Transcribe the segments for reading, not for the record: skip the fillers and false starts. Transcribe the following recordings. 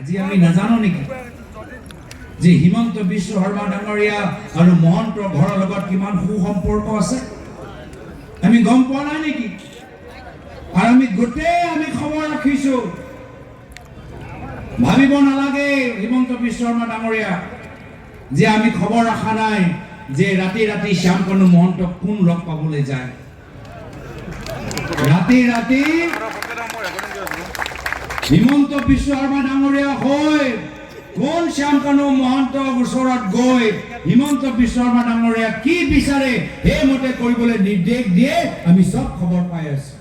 আজি আমি নাজানো নেকি যে হিমন্ত বিশ্ব শৰ্মা ডাঙৰীয়া আৰু মহন্ত ঘৰৰ লগত কিমান সুসম্পৰ্ক আছে? আমি গম পোৱা নাই নেকি? আৰু আমি গোটেই খবৰ ৰাখিছো। ভাবিব নালাগে হিমন্ত বিশ্ব শৰ্মা ডাঙৰীয়া যে আমি খবৰ ৰাখা নাই যে ৰাতি ৰাতি শ্যামকানু মহন্তক কোন লগ পাবলৈ যায়। ৰাতি ৰাতি হিমন্ত বিশ্ব শৰ্মা ডাঙৰীয়া হৈ কোন শ্যামকানু মহন্তৰ ওচৰত গৈ হিমন্ত বিশ্ব শৰ্মা ডাঙৰীয়া কি বিচাৰে সেইমতে কৰিবলৈ নিৰ্দেশ দিয়ে আমি সব খবৰ পাই আছো।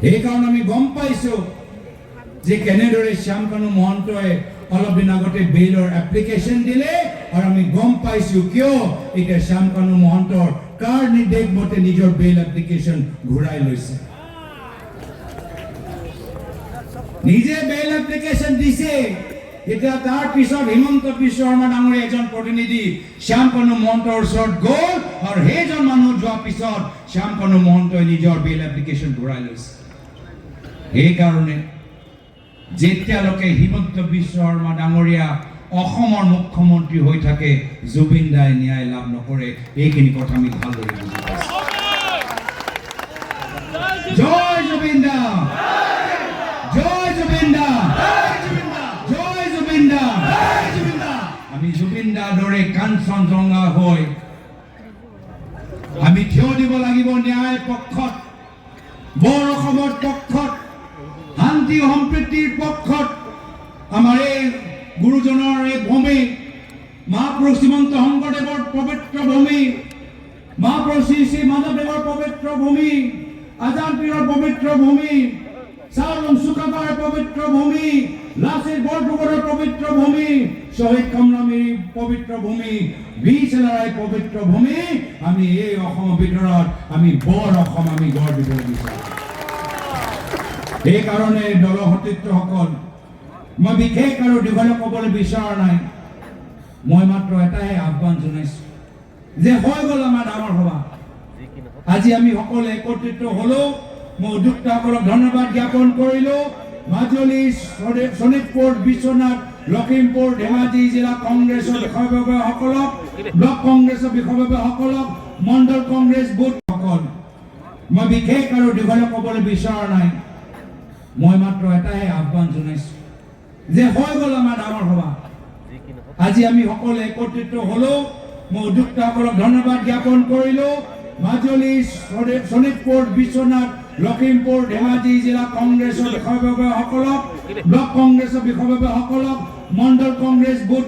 সেইকাৰণে আমি গম পাইছো যে কেনেদৰে শ্যামকানু মহন্তই অলপ দিন আগতে বেইলৰ এপ্লিকেশ্যন দিলে আৰু আমি গম পাইছো কিয় এতিয়া শ্যামকানু মহন্তৰ কাৰ নিৰ্দেশ মতে নিজৰ বেইল এপ্লিকেশ্যন ঘূৰাই লৈছে। নিজে বেইল এপ্লিকেশ্যন দিছে, এতিয়া তাৰ পিছত হিমন্ত বিশ্ব শৰ্মা ডাঙৰীয়া এজন প্ৰতিনিধি শ্যামকানু মহন্তৰ ওচৰত গ'ল আৰু সেইজন মানুহ যোৱাৰ পিছত শ্যামকানু মহন্তই নিজৰ বেইল এপ্লিকেশ্যন ঘূৰাই লৈছে। সেইকাৰণে যেতিয়ালৈকে হিমন্ত বিশ্ব শৰ্মা ডাঙৰীয়া অসমৰ মুখ্যমন্ত্ৰী হৈ থাকে জুবিন দাই ন্যায় লাভ নকৰে। এইখিনি কথা আমি ভালদৰে বুজি পাইছো। জয় জুবিন দা, জয় জুবিন দা, জয় জুবিন দা। আমি জুবিন দাৰ দৰে কাঞ্চনজঙ্ঘা হৈ আমি থিয় দিব লাগিব ন্যায় পক্ষত, বৰ অসমৰ পক্ষত, শান্তি সম্প্ৰীতিৰ পক্ষত। আমাৰ এই গুৰুজনৰ এই ভূমি, মহাপুৰুষ শ্ৰীমন্ত শংকৰদেৱৰ পবিত্ৰ ভূমি, মহাপুৰুষ শ্ৰী শ্ৰী মাধৱদেৱৰ পবিত্ৰ ভূমি, আজাদ পীৰৰ পবিত্ৰ ভূমি, চাওলুং চুকাফাৰ পবিত্ৰ ভূমি, লাচিত বৰফুকনৰ পবিত্ৰ ভূমি, শ্বহীদ কামৰামীৰ পবিত্ৰ ভূমি, বীৰ চেলাৰায় পবিত্ৰ ভূমি। আমি এই অসমৰ ভিতৰত আমি বৰ অসম আমি গঢ় দিব বিচাৰো। সেইকাৰণে দলৰ সতীৰ্থসকল, মই বিশেষ আৰু দীঘলে ক'বলৈ বিচৰা নাই। মই মাত্ৰ এটাই আহ্বান জনাইছো যে হৈ গ'ল আমাৰ ডাঙৰ সভা। আজি আমি সকলোৱে একত্ৰিত হলো। মই উদ্যোক্তাসকলক ধন্যবাদ জ্ঞাপন কৰিলো। মাজুলী, শোণিতপুৰ, বিশ্বনাথ, লখিমপুৰ, ধেমাজি জিলা কংগ্ৰেছৰ বিষয়ববীয়াসকলক, ব্লক কংগ্ৰেছৰ বিষয়ববীয়াসকলক, মণ্ডল কংগ্ৰেছ বুথসকল, মই বিশেষ আৰু দীঘলে ক'বলৈ বিচৰা নাই। মই মাত্ৰ এটাই আহ্বান জনাইছো যে হৈ গ'ল আমাৰ ডাঙৰ সভা। আজি আমি সকলোৱে একত্ৰিত হলো। মই উদ্যোক্তাসকলক ধন্যবাদ জ্ঞাপন কৰিলো। মাজুলী, শোণিতপুৰ, বিশ্বনাথ, লখিমপুৰ, ধেমাজি জিলা কংগ্ৰেছৰ বিষয়ববীয়াসকলক, ব্লক কংগ্ৰেছৰ বিষয়ববীয়াসকলক, মণ্ডল কংগ্ৰেছ বুথ